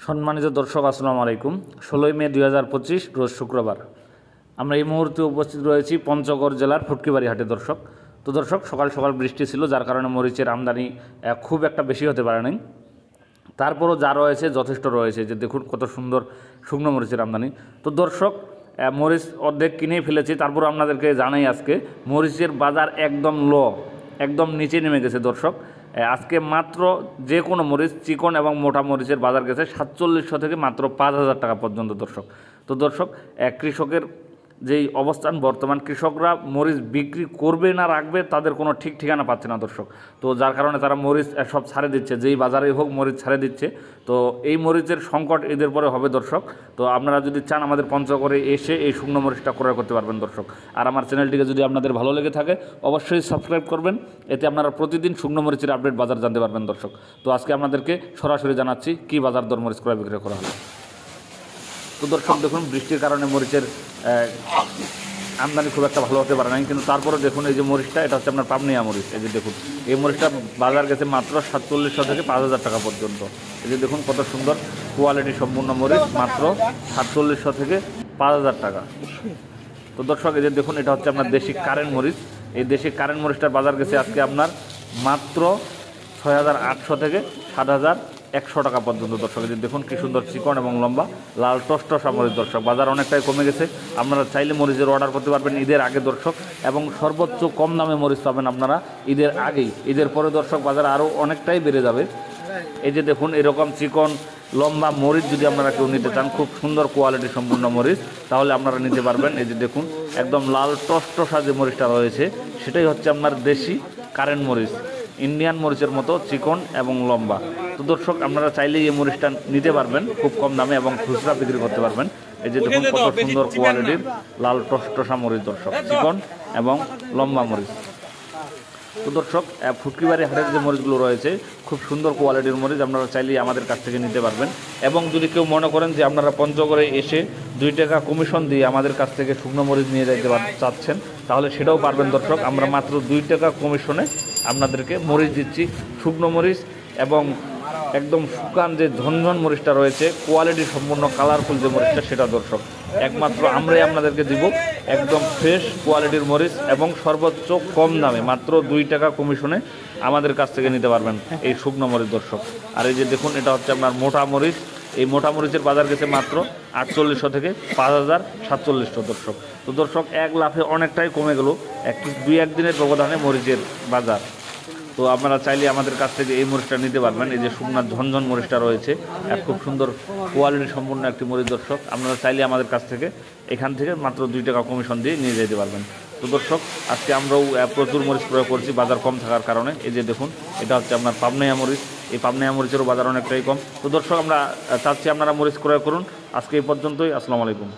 সম্মানিত দর্শক আসসালামু আলাইকুম। 16 মে 2025 রোজ শুক্রবার আমরা এই মুহূর্তে উপস্থিত রয়েছি পঞ্চগড় জেলার ফুটকিবাড়ি হাটে। দর্শক সকাল সকাল বৃষ্টি ছিল, যার কারণে মরিচের আমদানি খুব একটা বেশি হতে পারে নাই। তারপরও যা রয়েছে যথেষ্ট রয়েছে। যে দেখুন কত সুন্দর শুকনো মরিচের আমদানি। তো দর্শক মরিচ অর্ধেক কিনেই ফেলেছি, তারপর আপনাদেরকে জানাই আজকে মরিচের বাজার একদম নিচে নেমে গেছে। দর্শক আজকে মাত্র যে কোনো মরিচ চিকন এবং মোটা মরিচের বাজার গেছে 4700 থেকে মাত্র 5000 টাকা পর্যন্ত। দর্শক কৃষকের যেই অবস্থান, বর্তমান কৃষকরা মরিচ বিক্রি করবে না রাখবে তাদের কোনো ঠিক ঠিকানা পাচ্ছে না দর্শক। তো যার কারণে তারা মরিচ সব ছাড়ে দিচ্ছে, যেই বাজারেই হোক মরিচ ছাড়ে দিচ্ছে। তো এই মরিচের সংকট এদের পরে হবে দর্শক। তো আপনারা যদি চান আমাদের পঞ্চগড়ে এসে এই শুকনো মরিচটা ক্রয় করতে পারবেন দর্শক। আর আমার চ্যানেলটিকে যদি আপনাদের ভালো লেগে থাকে অবশ্যই সাবস্ক্রাইব করবেন, এতে আপনারা প্রতিদিন শুকনো মরিচের আপডেট বাজার জানতে পারবেন দর্শক। তো আজকে আপনাদেরকে সরাসরি জানাচ্ছি কী বাজার দর মরিচ ক্রয় বিক্রয় করা হলো। তো দর্শক দেখুন, বৃষ্টির কারণে মরিচের আমদানি খুব একটা ভালো হতে পারে নাই, কিন্তু তারপরে দেখুন এই যে মরিচটা, এটা হচ্ছে আপনার পাবনিয়া মরিচ। এই যে দেখুন এই মরিচটা বাজার গেছে মাত্র 4700 থেকে 5000 টাকা পর্যন্ত। এই যে দেখুন কত সুন্দর কোয়ালিটি সম্পূর্ণ মরিচ, মাত্র 4700 থেকে 5000 টাকা। তো দর্শক এই যে দেখুন এটা হচ্ছে আপনার দেশি কারেন্ট মরিচ। এই দেশি কারেন্ট মরিচটার বাজার গেছে আজকে আপনার মাত্র 6800 থেকে 7100 টাকা পর্যন্ত। দর্শক এই যে দেখুন কি সুন্দর চিকন এবং লম্বা লাল টসটসা মরিচ। দর্শক বাজার অনেকটাই কমে গেছে, আপনারা চাইলে মরিচের অর্ডার করতে পারবেন ঈদের আগে দর্শক, এবং সর্বোচ্চ কম দামে মরিচ পাবেন আপনারা ঈদের আগেই। ঈদের পরে দর্শক বাজার আরও অনেকটাই বেড়ে যাবে। এই যে দেখুন এরকম চিকন লম্বা মরিচ যদি আপনারা কেউ নিতে চান, খুব সুন্দর কোয়ালিটি সম্পূর্ণ মরিচ, তাহলে আপনারা নিতে পারবেন। এই যে দেখুন একদম লাল টসটসা যে মরিচটা রয়েছে সেটাই হচ্ছে আপনার দেশি কারেন্ট মরিচ, ইন্ডিয়ান মরিচের মতো চিকন এবং লম্বা। তো দর্শক আপনারা চাইলেই এই মরিচটা নিতে পারবেন খুব কম দামে এবং খুচরা বিক্রি করতে পারবেন। এই যে দেখুন কত সুন্দর কোয়ালিটির লাল টসটসা মরিচ দর্শক, চিকন এবং লম্বা মরিচ। তো দর্শক ফুটকিবাড়ি হাটের যে মরিচগুলো রয়েছে খুব সুন্দর কোয়ালিটির মরিচ, আপনারা চাইলেই আমাদের কাছ থেকে নিতে পারবেন। এবং যদি কেউ মনে করেন যে আপনারা পঞ্চগড়ে এসে 2 টাকা কমিশন দিয়ে আমাদের কাছ থেকে শুকনো মরিচ নিয়ে যাইতে চাচ্ছেন, তাহলে সেটাও পারবেন দর্শক। আমরা মাত্র 2 টাকা কমিশনে আপনাদেরকে মরিচ দিচ্ছি, শুকনো মরিচ এবং একদম শুকান যে ঝনঝন মরিচটা রয়েছে, কোয়ালিটি সম্পূর্ণ কালারফুল যে মরিচটা, সেটা দর্শক একমাত্র আমরাই আপনাদেরকে দিব। একদম ফ্রেশ কোয়ালিটির মরিচ এবং সর্বোচ্চ কম দামে মাত্র 2 টাকা কমিশনে আমাদের কাছ থেকে নিতে পারবেন এই শুকনো মরিচ দর্শক। আর এই যে দেখুন এটা হচ্ছে আপনার মোটা মরিচ। এই মোটা মরিচের বাজার গেছে মাত্র 4800 থেকে 5747 দর্শক। তো দর্শক এক লাফে অনেকটাই কমে গেল 2-1 দিনের ব্যবধানে মরিচের বাজার। তো আপনারা চাইলে আমাদের কাছ থেকে এই মরিচটা নিতে পারবেন। এই যে শুকনা ঝনঝন মরিচটা রয়েছে, খুব সুন্দর কোয়ালিটি সম্পূর্ণ একটি মরিচ দর্শক। আপনারা চাইলে আমাদের কাছ থেকে এখান থেকে মাত্র 2 টাকা কমিশন দিয়ে নিয়ে যেতে পারবেন। তো দর্শক আজকে আমরাও প্রচুর মরিচ প্রয়োগ করছি বাজার কম থাকার কারণে। এই যে দেখুন এটা হচ্ছে আপনার পাবনিয়া মরিচ। এই পাবনিয়া মরিচেরও বাজার অনেকটাই কম। তো দর্শক আমরা চাচ্ছি আপনারা মরিচ ক্রয় করুন। আজকে এই পর্যন্তই। আসসালামু আলাইকুম।